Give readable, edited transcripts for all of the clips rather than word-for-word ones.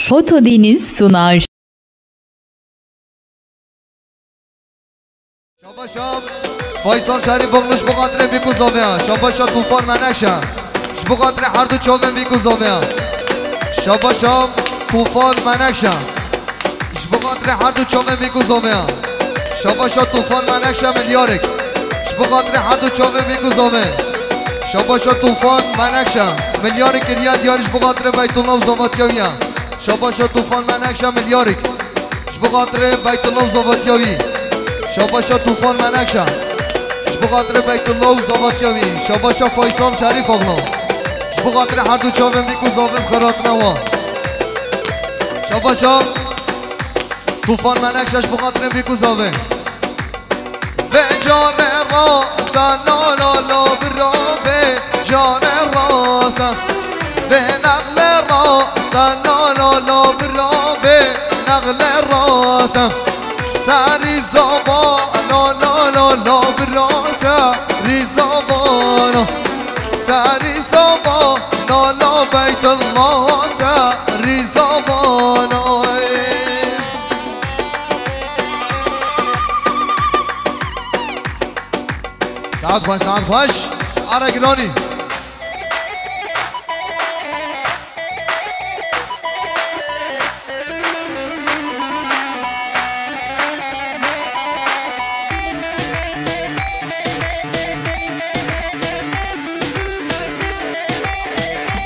Foto Deniz sunar. شاباشام فایسال شریف بغلش بقدر بیکوزاویا شاباشا طوفان منکشم بقدر هر دو چوبه بیکوزاویا شاباشام طوفان منکشم بقدر هر دو چوبه بیکوزاویا شاباشا طوفان منکشم میلیارک بقدر هر دو چوبه بیکوزاویا شاباشا طوفان منکشم میلیارک ریا دیارش بقدر بیت الله زواتیویا شاباشا طوفان منکشم میلیارک بقدر بیت الله زواتیوی شاباشا طوفان منکشم بقدر بیت الله زواتیوی شاباشا فایسال شریف اغلا بقدر هر دو چوبه بیکوزاویم خرات نوا شاباشا طوفان منکشش بقدر بیکوزاویم به جان راستن لا لا لا برافه جان راستن به نقل راستن لا لا لا برافه نقل راستن سری زبان لا لا لا لا براسه ریزابان سری زبان لا لا بیت الله سری زبان ساعت خوش عرقرانی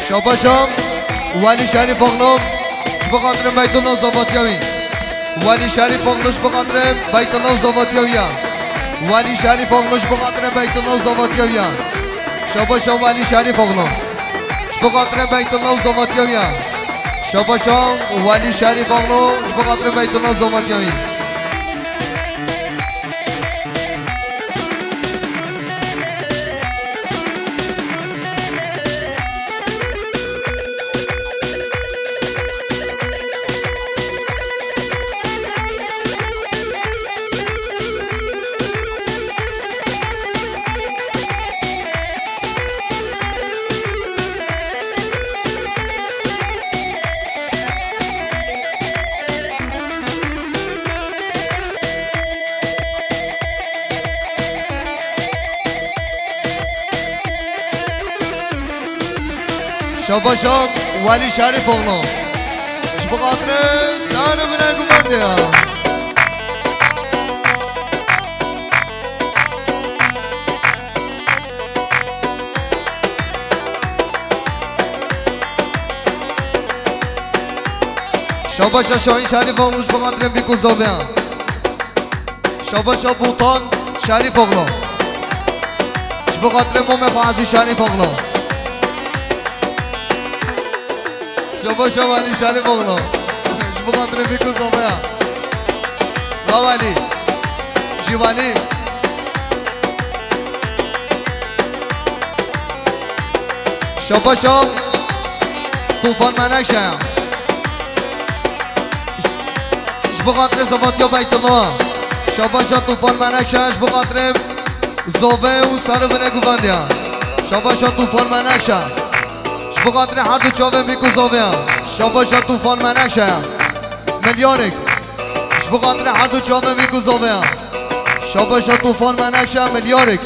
شاباشام ولی شریف اغنام بقدر بیت الله زواتیوی ولی شریف اغنوش بقدر بیت الله زواتیوی ولی شریف اغنوش بقدر بیت الله زواتیوی شاباشام ولی شریف اغنام بقدر بیت الله زواتیوی شاباشام ولی شریف اغنوش بقدر بیت الله زواتیوی شاباشام ولی شریف اغنام بقدر سر بنگو بنده شاباشا شاهین شریف اغنوش بقدر بیکوزاویا شاباشا بوتان شریف اغنام بقدر موم فازی شریف اغنام شاباشا ولی شریف اغلا بقدر بیکوزاویا ولی جیوانی شاباشا طوفان منکشم بقدر زواتیا بیت الله شاباشا طوفان منکشش بقدر زوه و سر بنگو بندیا شاباشا طوفان منکشم بقدر هر دو چوبه بیکوزاویا شاباشا طوفان منکشم میلیارک بقدر هر دو چوبه بیکوزاویا شاباشا طوفان منکشم میلیارک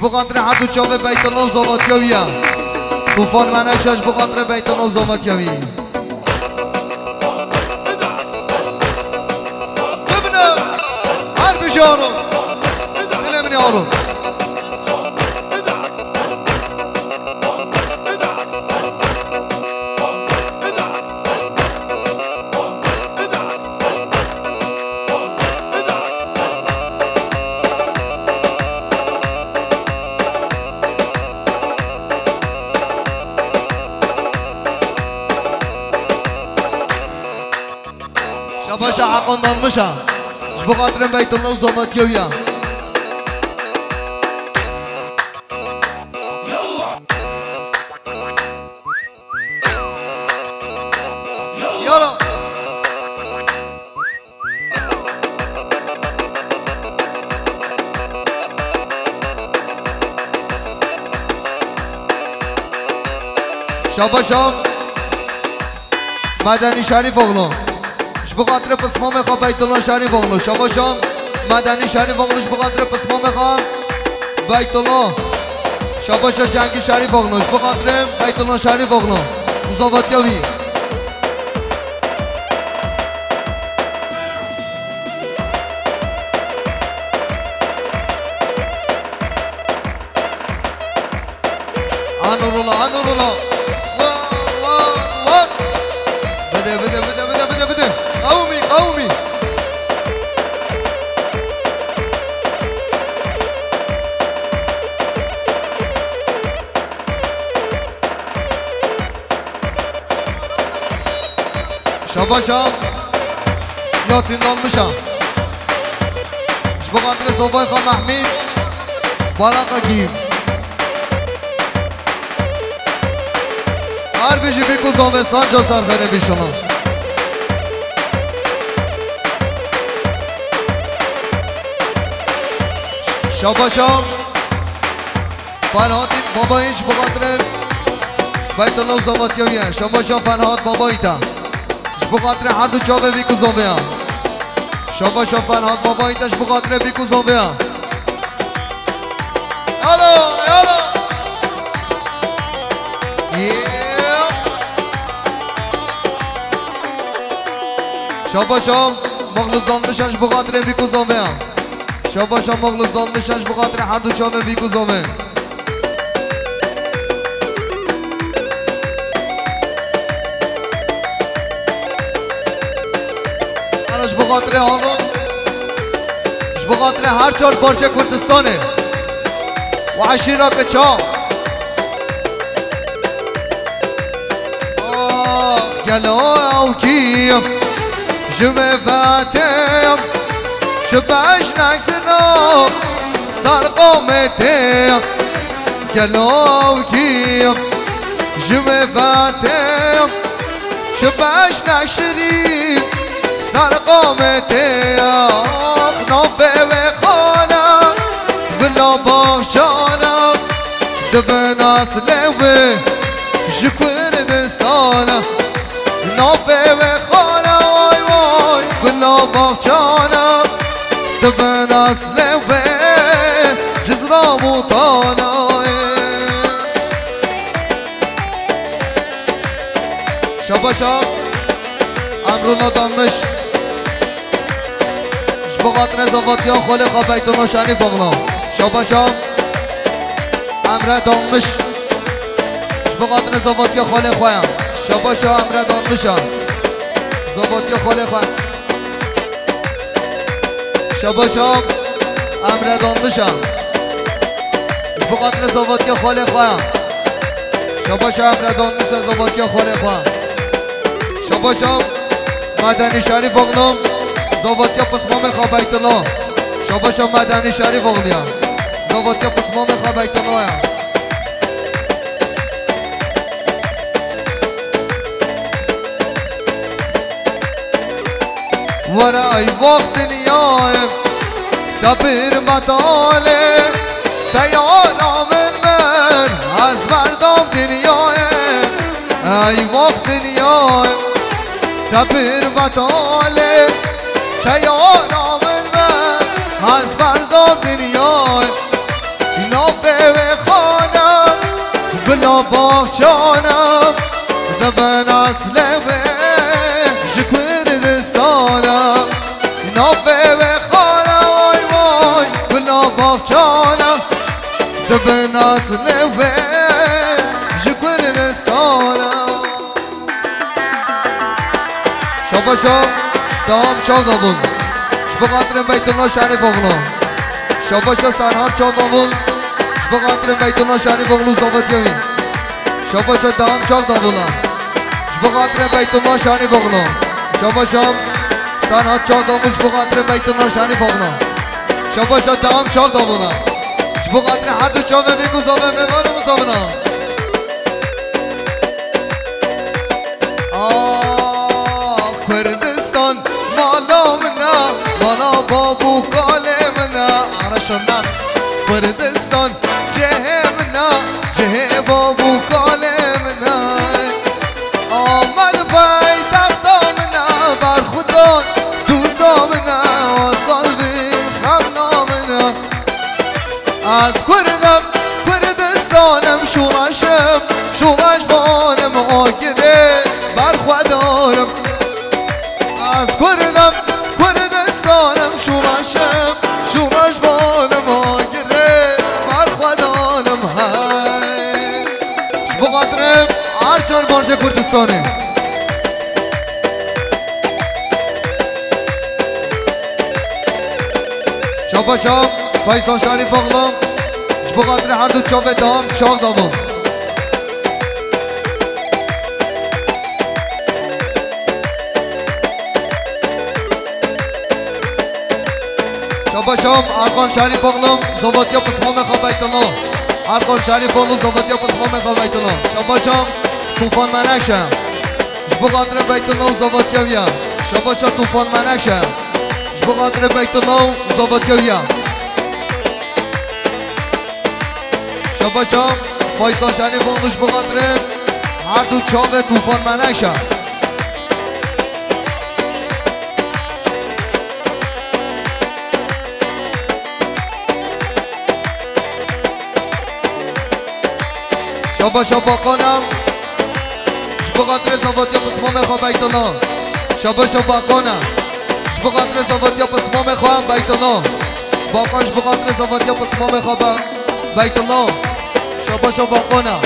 بقدر هر دو چوبه بیت الله زواتیوی طوفان منکشش بقدر بیت الله زواتیوی ببینم هر بیشارو دلمنی آرو شاباشا حقا نرمشم بقدر بیت الله زواتیویا یالا شاباشام مدنی شریف اغلو بخاطر پسما میخوام بیت الله شریف اغلو شباشم مدنی شریف اغلوش بخاطر پسما میخوام بیت الله شباشا جنگی شریف اغلوش بخاطر بیت الله شریف اغلو مزاواتیاوی انورولا انورولا بده بده بده بده بده بده قومي قومي شباشا ياسين دالمشا شبقاتر صوفاي خان محميد بالاقا كيم هر بیشی بیکو زاوستان جا سرخنه بی شما شاباشام فنهاتی بابا هیچ بخاطر بیت الله زاواتیوی هست شاباشام فنهات بابا ایتا بخاطر هر دو چاوه بیکو زاوه هم شاباشام فنهات بابا ایتاش بخاطر بیکو زاوه هم یالا یالا شاباشام مغلوزان بشنش بخاطر بیکو زاوه هم شاباشام مغلوزان بشنش بخاطر هر دو چاوه بیکو زاوه هرش بخاطر آقا بخاطر هر چار پارچه کردستانه و عشیرا که چا گلو کیم جمع فاتم شباش نكسرنا صار قومتي قالوا كيم جمع فاتم شباش نكشري صار قومتي خنوفي وخانا بلا باشانا دبناس لوي شكور دستانا نوفي وخانا واي واي بلا باشانا دبناس لوي جزرا موطانا شباشا امرونا دانمش بخاطر زواتیا خالقا بیت الله شریف اغلا شباشا امره دانمش بخاطر زواتیا خالق خواهم شباشا امره دانمشم زواتیا خالق خواهم شباشا امره دانمشم بخاطر زواتیا خالق خواهم شباشا امره دانمشم زواتیا خالق خواهم شباشا مدنی شریف اغلام زواتیا پسمام خواه بیت الله شباشا مدنی شریف اغلیم زواتیا پسمام خواه بیت الله ورا ای وقت نیایم تبیر مطاله تیارا من از مردم دنیایم ای وقت نیایم تبیر مطاله تیارا من از مردم دنیایم نافه و خانم بلا باخچانم دبن اصل و شکر دستانم نافه و خانم وای وای بلا باخچانم دبن اصل و شکر دستانم شباشا دام چادابون شبقاتر بیت الله شریف اغلا شباشا سرهار چادابون شبقاتر بیت الله شریف اغلو زاوتیوی شباشا دام چادابون شبقاتر بیت الله شریف اغلا شباشا سرهار چادابون شبقاتر بیت الله شریف اغلا شباشا دام چادابون شبقاتر هر دو چاوه بیگو زاوه میوان مزاونا کردستان مالا منا مالا بابو کاله منا عرشنان کردستان جه منا جه بابو کاله منا آمد فایتا شو اجوانم آگره برخوادارم از کردستانم شو مشم شو اجوانم آگره برخوادارم های بقدرم هرچان بانجه کردستانه شابا شاب فیصل شریف اغلام بقدر هر دو چاوه دام چاق دامون شابا شام ارخان شریف اغلام زواتیا پسمام خواه بیت الله ارخان شریف اغلام زواتیا پسمام خواه بیت الله شابا شام طوفان منکشم بقدر بیت الله زواتیا بیا شابا شام طوفان منکشم بقدر بیت الله زواتیا بیا شابا شام فیصل شریف اغلوش بقدر هر دو چاوه طوفان منکشم شابا شابا خانم بقدر زواتیا پسمام خواه بیت الله شابا شابا خانم بقدر زواتیا پسمام خواه بیت الله باقانش بقدر زواتیا پسمام خواه بیت الله شابا شابا خانم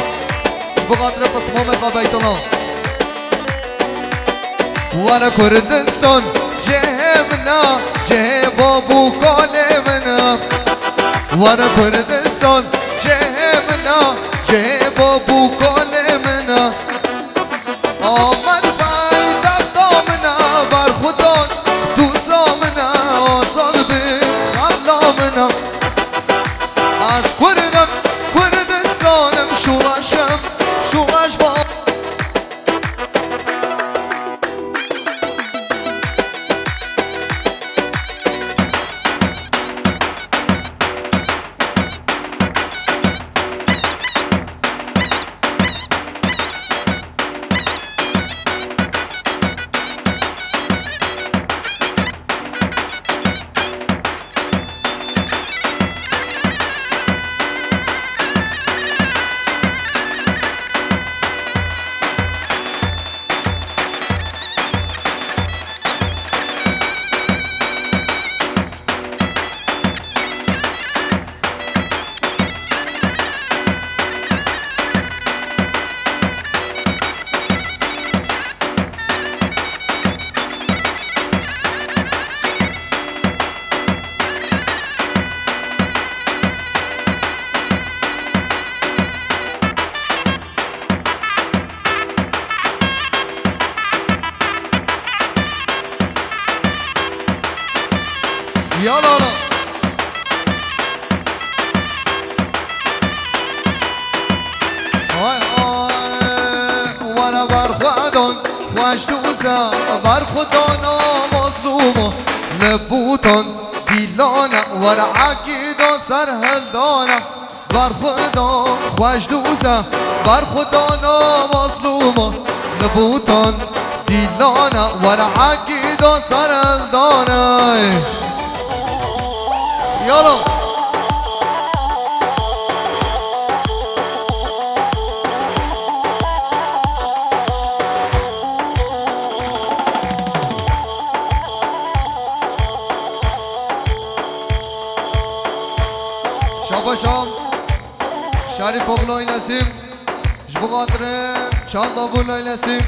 بقدر پسمام خواه بیت الله وانا کردستان جهمنا جه بابو کالمنا وانا کردستان جهمنا جه بابو کالمنا آمد بایدختامنا بر خودان دوزامنا آزاد به خلامنا از کردستانم شورشم شورش با یالا های وانا برخوادان خوش دوزا برخودانا مظلوما نبوتان دیلانا وانا عقیدا سرهلدانا برخودان خوش دوزا برخودانا مظلوما نبوتان دیلانا وانا عقیدا سرهلدانا يلا شابا شام شریف اغلای نسیم جبقاتره چند دابونای نسیم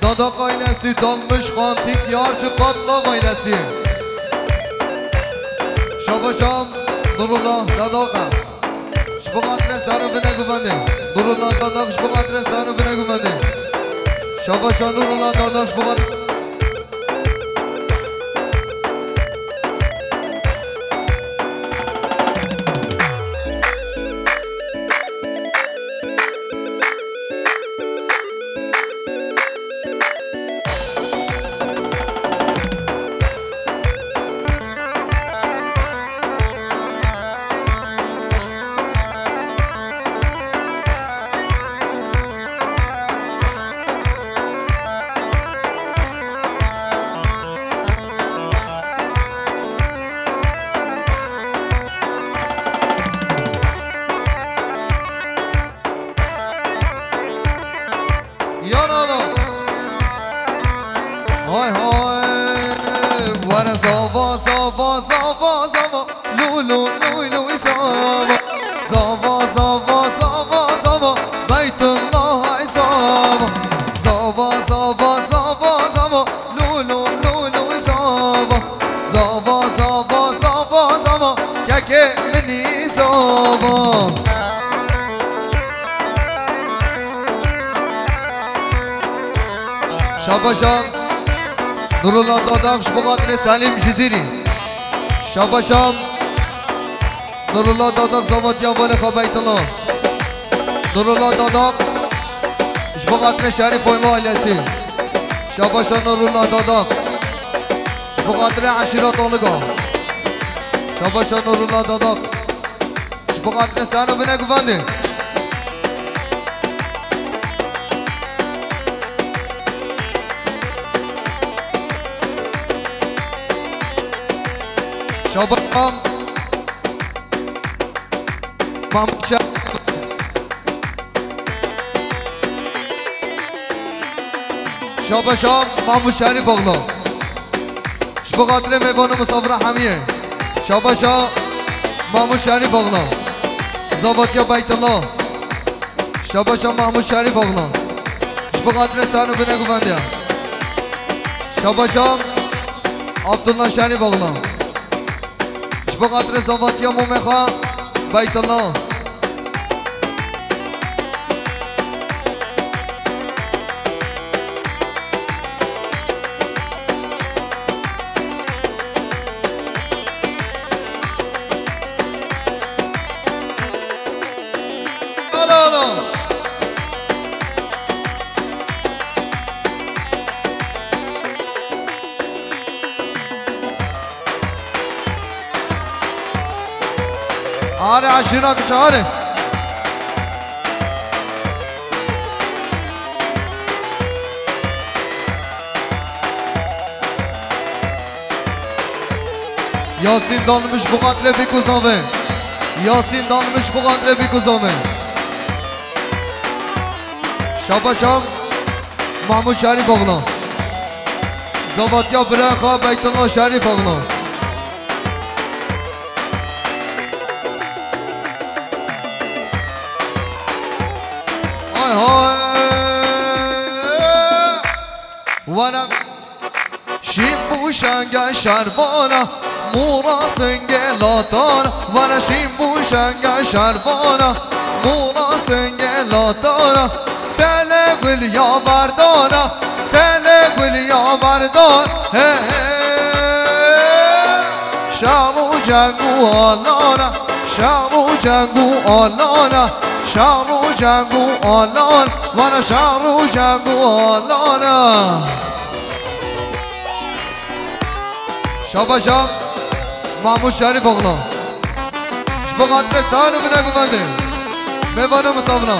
داداقای نسیم دامش خانتیک یارچه قطلاوای نسیم شابا شام نورالله داداقم شبقاتره سانو بنگو بنده نورالله داداق شبقاتره سانو بنگو بنده شابا شام نورالله داداق شبقاتره های های ور زاوا زاوا زاوا زاوا لو لو لو لو زاوا زاوا زاوا زاوا زاوا بیت الله های زاوا زاوا زاوا زاوا زاوا لو لو لو لو زاوا زاوا زاوا زاوا زاوا که منی زاوا شاباشا نور الله داداخش بقدر سلیم جزیری شاباشا نور الله داداخ زوات یا بال خو بیت الله نور الله داداخ بقدر شریف و مالسی شاباشا نور الله داداخ بقدر عشیرات آلگاه شاباشا نور الله داداخ بقدر سنو بنه گفنده شاباشا مامشا شاباشا مامو شریف اغلا بقدر میوان مسافر حمیه شاباشا مامو شریف اغلا زاواتیا بیت الله شاباشا مامو شریف اغلا بقدر سانو بنه گوندیا شاباشا عبدالله شریف اغلا بقدر زاواتیا مومخا بیت الله آره عشیرا که چهاره یاسین دانمش بقدر بیکوزامه یاسین دانمش بقدر بیکوزامه شاباشام محمود شریف اغلا زواتیا برخا بیت الله شریف اغلا ورم شیم بوشنگ شربانا مورا سنگ لاتانا ورم شیم بوشنگ شربانا مورا سنگ لاتانا تل بلیا بردانا تل بلیا بردان شامو جنگو آلانا شامو جنگو آلانا شامو جنگو آلان وانا شامو جنگو آلانا شاباشا محمود شریف اغلا بقدر سالو بنا گفنده میوانه مسافنا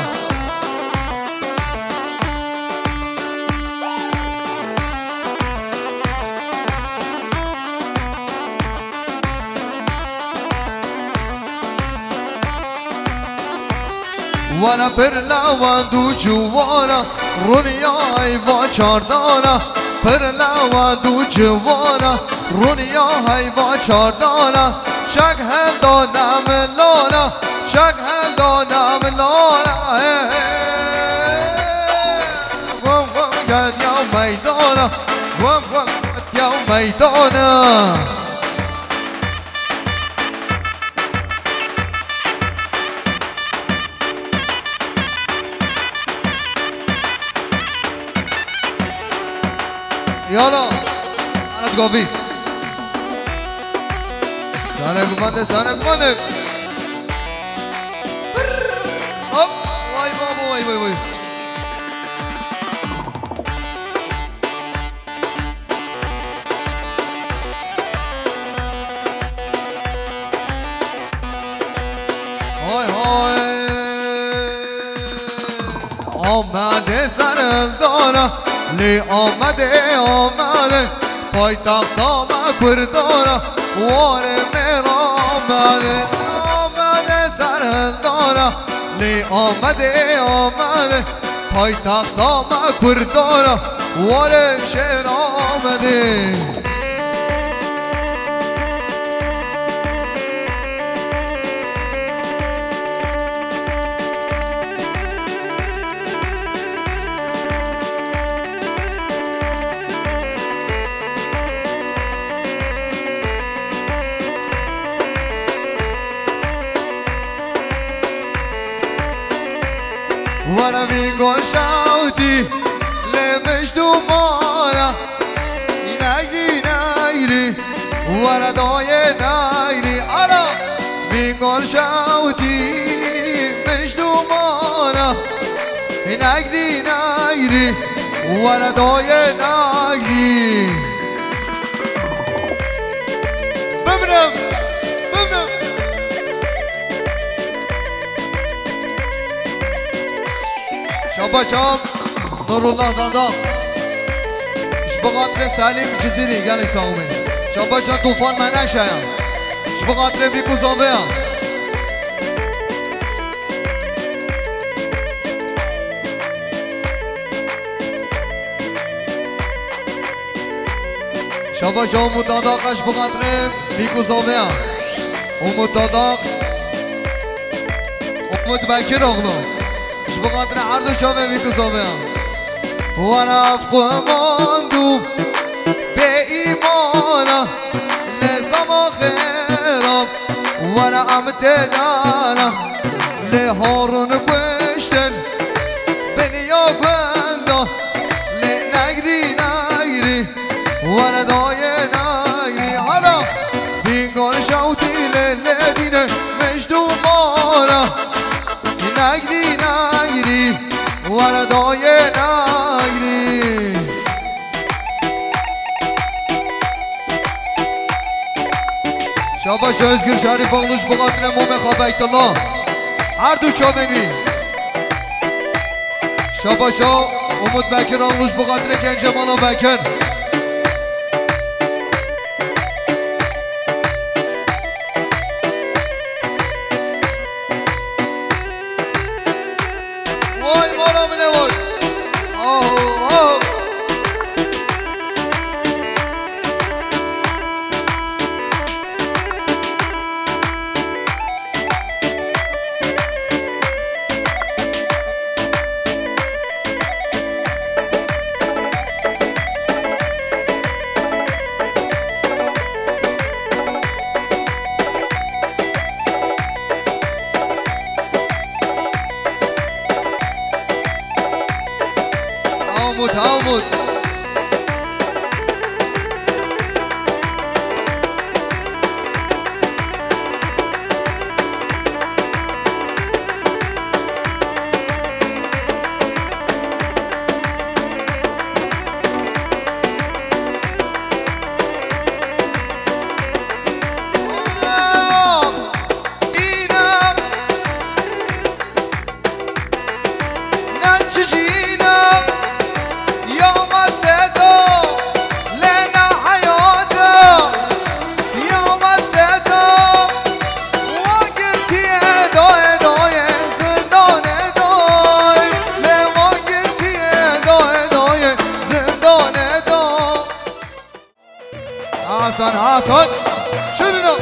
وانا پرلا و دو جوانا رونیای و چاردانا پرلا و دو جوانا رونیای و چاردانا چک هم دانم لانا چک هم دانم لانا وم وم گد یا میدانا وم وم گد یا میدانا یالا انا تقابی سانه گفنده سانه گفنده هپ وای بابا وای وای وای های های آمده سرالدانا لی آمده آمده پایتخت آمد کردانا واره میرا آمده آمده سرالدانا لی آمده آمده پایتخت آمد کردانا ولی شعر آمده وانا بینگون شوتی لمش دومانا نگری نگری وانا دای نگری آلا بینگون شوتی مش دومانا نگری نگری وانا دای نگری ببرم ببرم شام نور الله دادا اش بقدر سلیم جزیری گلک ساومه شام طوفان منک شایم اش بقدر بیکو زاوه شام امود دادا اش بقدر بیکو زاوه امود دادا امود بکر اغلو بقدر عرض شامه میکوزامم وانا افقماندو به ایمانا لزم خیرم وانا امتدانا لهارون پشتن بنیا گوندا لنگری نگری وانا دای نگری حالا بینگان شوتی لدینه مجدو مانا نگری نگری وانا دای نگری شاباش ازگر شریف اغلوش بقدر مومن خواه بیت الله هر دو چا بمی شاباش امود بکر اغلوش بقدر گنج مانا بکر هامود حسن شنو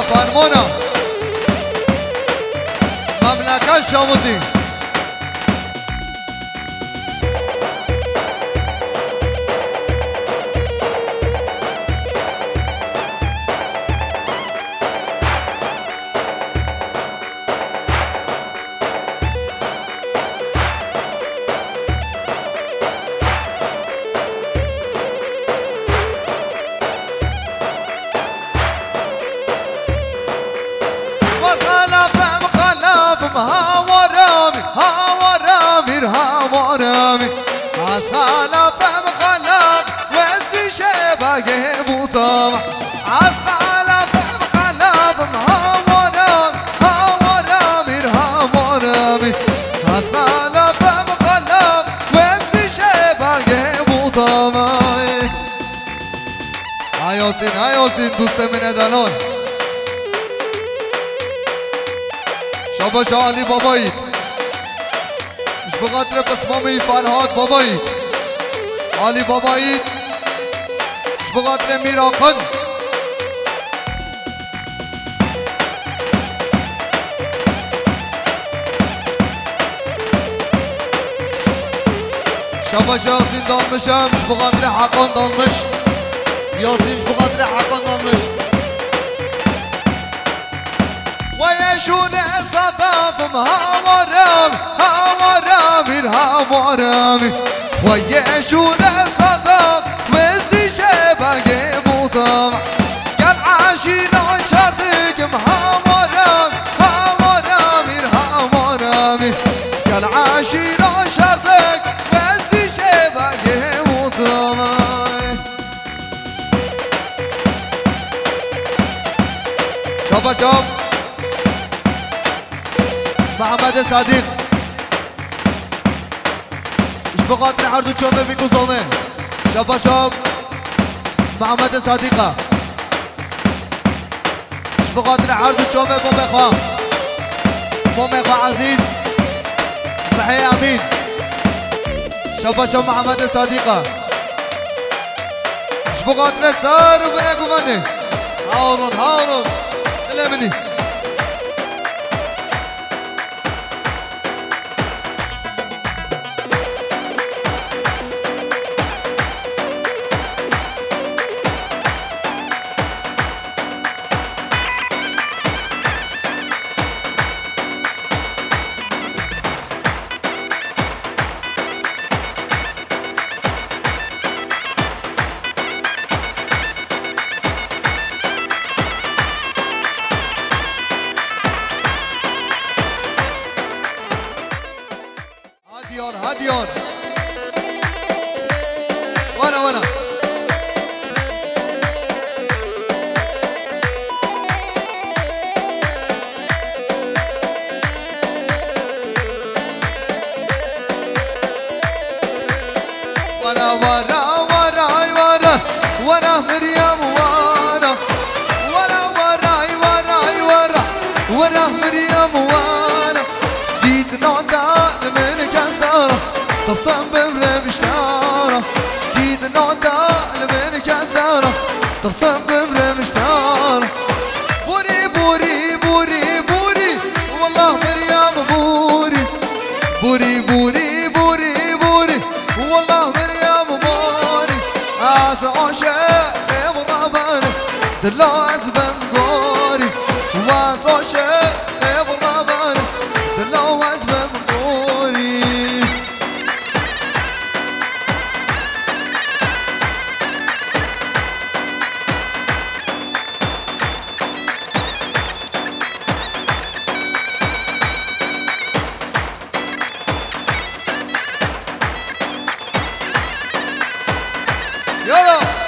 فرمانا مملکت شاموندی هاورامي أصحانا فهم خلاف وزدي شباقه بوطامع أصحانا فهم خلاف هاورامي أصحانا فهم خلاف وزدي شباقه بوطامع هياسين دوست من دلال شاباش علی بابایی مش بقدر بسمامي فالهات بابایی علی بابایی مش بقدر میراقن شاباش ياسين ضلمش مش بقدر حقن ضلمش ياسين مش بقدر حقن ضلمش ويشون صدف مهاورم هاورم الهاورم ويشون صدف وزدي شبه موطم قال عاشينا شرطك مهاورم هاورم الهاورم قال عاشينا شرطك وزدي شبه موطم شوف شوف محمد صديق مش بقدر عرضو چومه بيكو زومه شابا شاب محمد صديقه مش بقدر عرضو چومه بومي خوا عزيز محي امين شابا شاب محمد صديقه مش بقدر سار وبناكو مني هاورون دل مني هاديون وانا وانا مريم وانا مريم وانا جيت نودا من كسارة تصم بمشتارة جيت نودا من كسارة تصم بمشتارة بوري بوري بوري بوري والله مريم بوري بوري بوري بوري بوري والله مريم بوري عاشق خيم ربنا دلو أزبن قوري وعاشق خيم ربنا دلو أزبن قوري يلا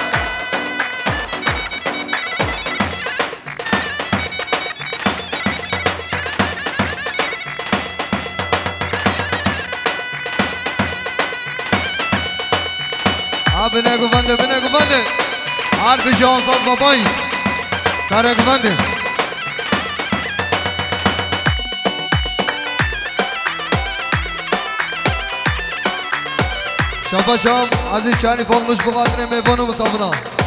بنه گفنده حرف شاهزاد بابایی سر گفنده شبا شام عزیز شریف آموش بخاطر میوان و مسافران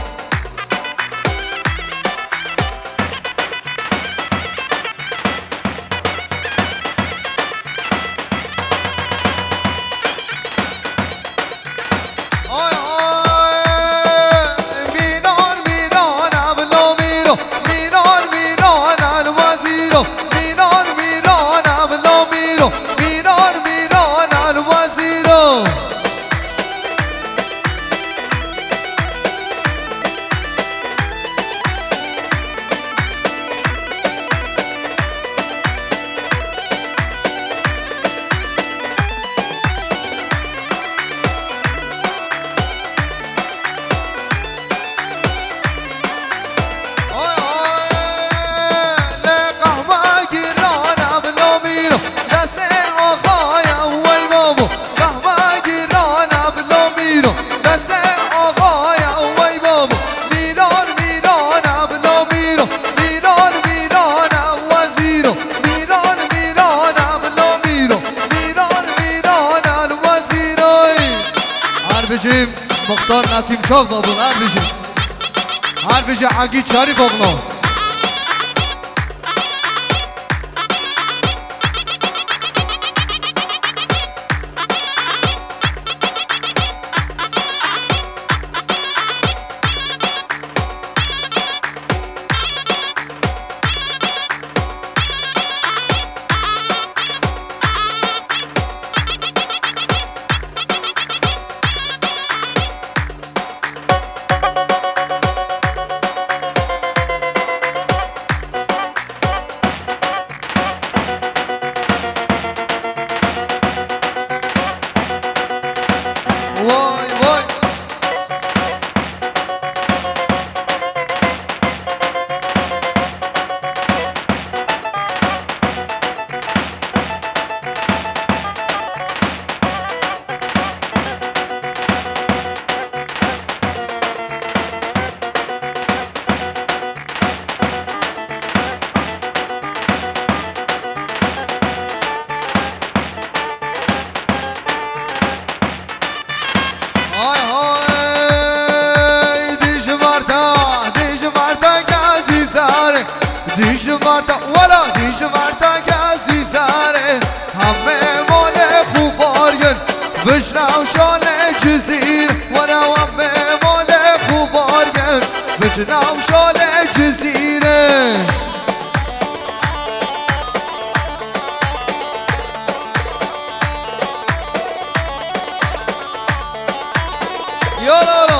نسیم چاق دابون هر بشه حقی شریف اغلا دیش مرتا کسی سره همه مال خوب بارگن بشنو شال جزیر ولو همه مال خوب بارگن بشنو شال جزیره یالا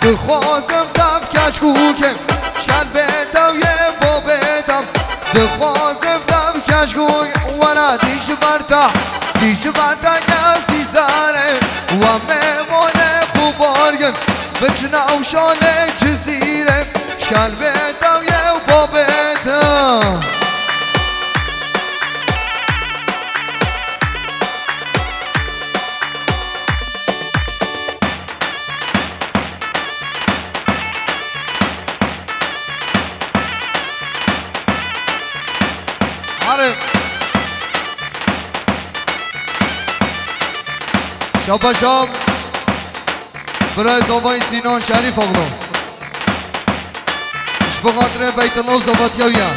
دخوازم دف کش کوکم شکل بیتم یه با بیتم دخوازم دف کش کوکم وانا دیش برتا کسی زاره و میمونه خوب بارگن بچناو شاله جزیره شکل بیتم یه با بیتم شابا شام برای زوبای سینان شریف اغلو اش بخاطر بیت الله زواتیاویا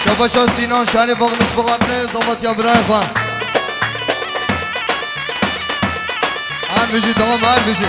شابا شام سینان شریف اغلو اش بخاطر زواتیا برای خواه هر بشی دوام هر بشی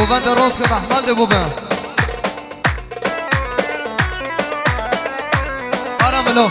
گووند راست که محمل بوبه آراملو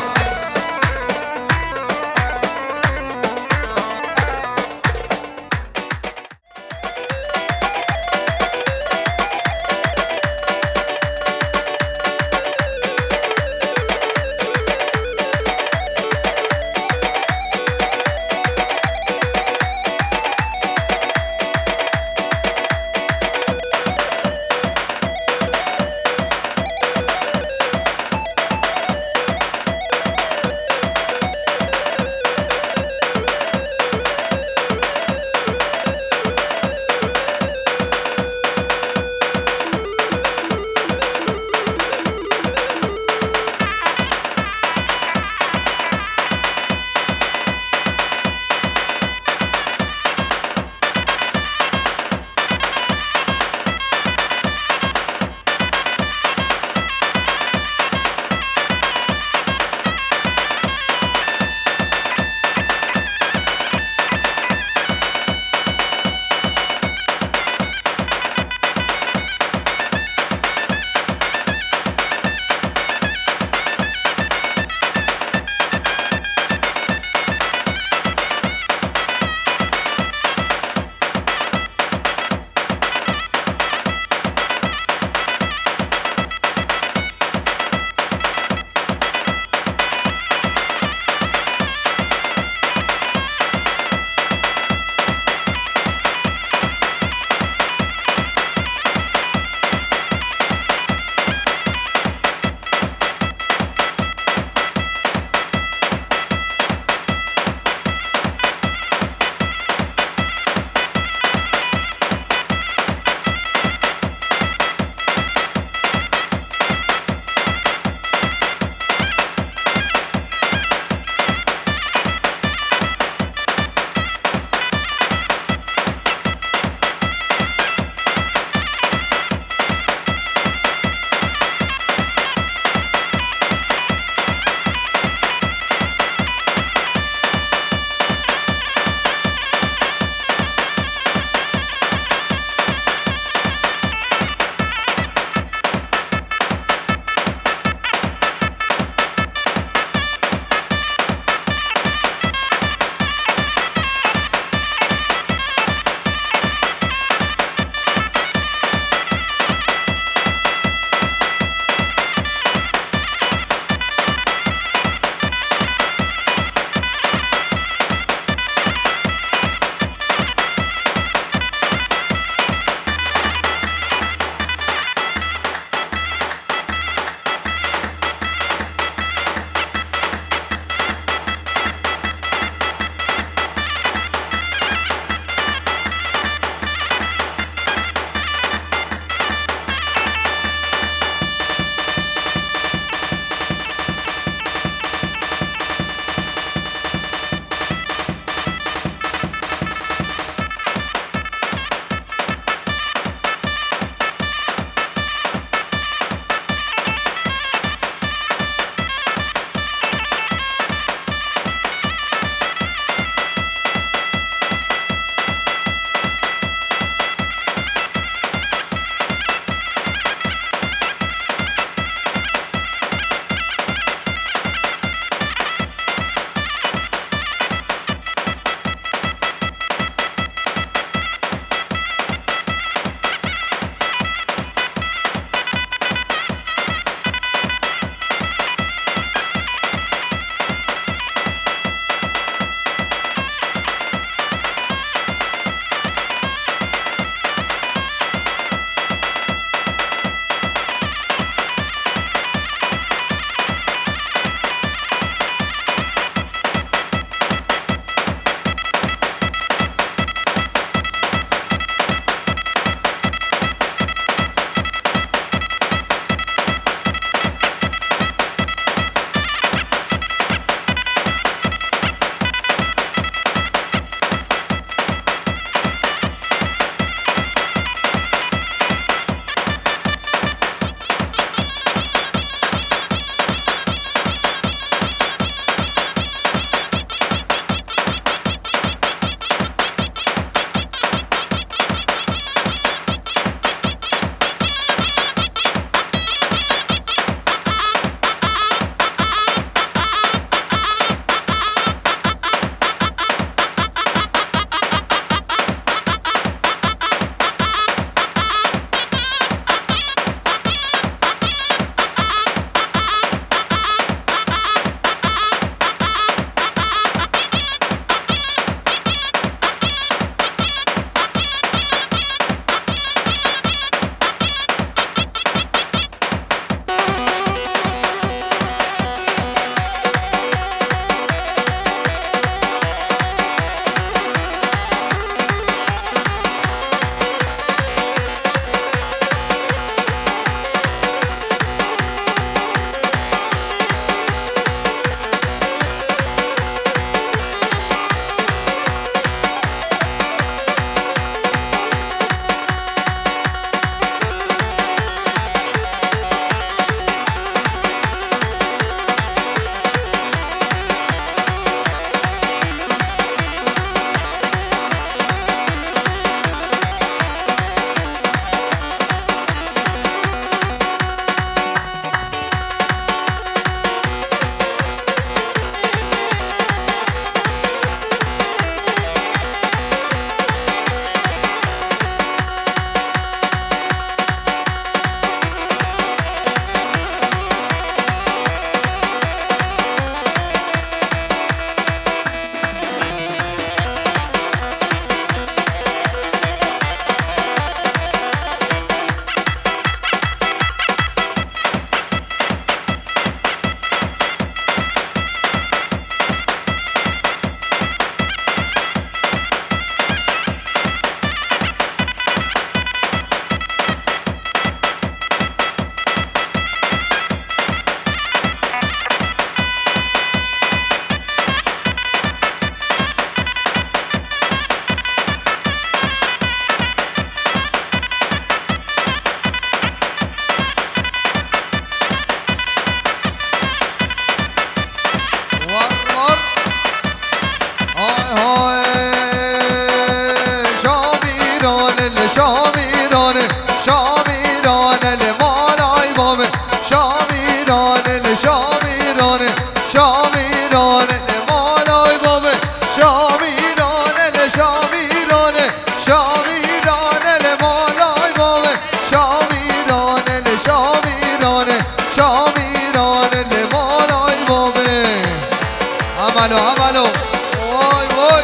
عملو عملو واي واي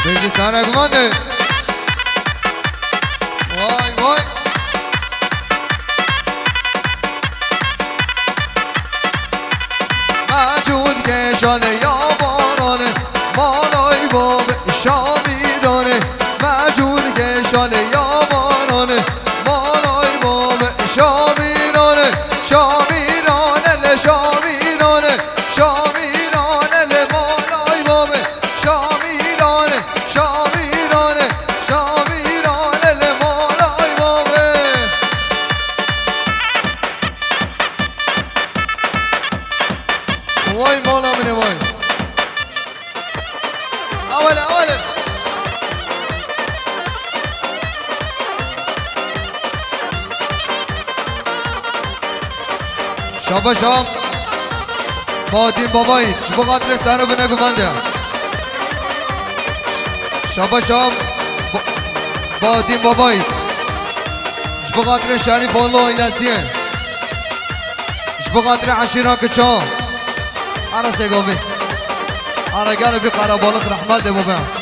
بيجي سنة كمان واي واي موجود کشانه یا بارانه مالای باب شامیرانه موجود کشانه یا بارانه مالای باب شامیرانه شامیرانه لشامیرانه شامیرانه لمالای باب شامیرانه شامیرانه شامیرانه لمالای باب وای مولا منه وای اوله شابا شام فاتیم بابایی شبا قدر سر رو نگو منده شابا شام فاتیم بابایی شبا قدر شریف الله ایلسیه شبا قدر عشیران کچان أنا سيقومي أنا قالوا في قرابالك رحمة دي مبين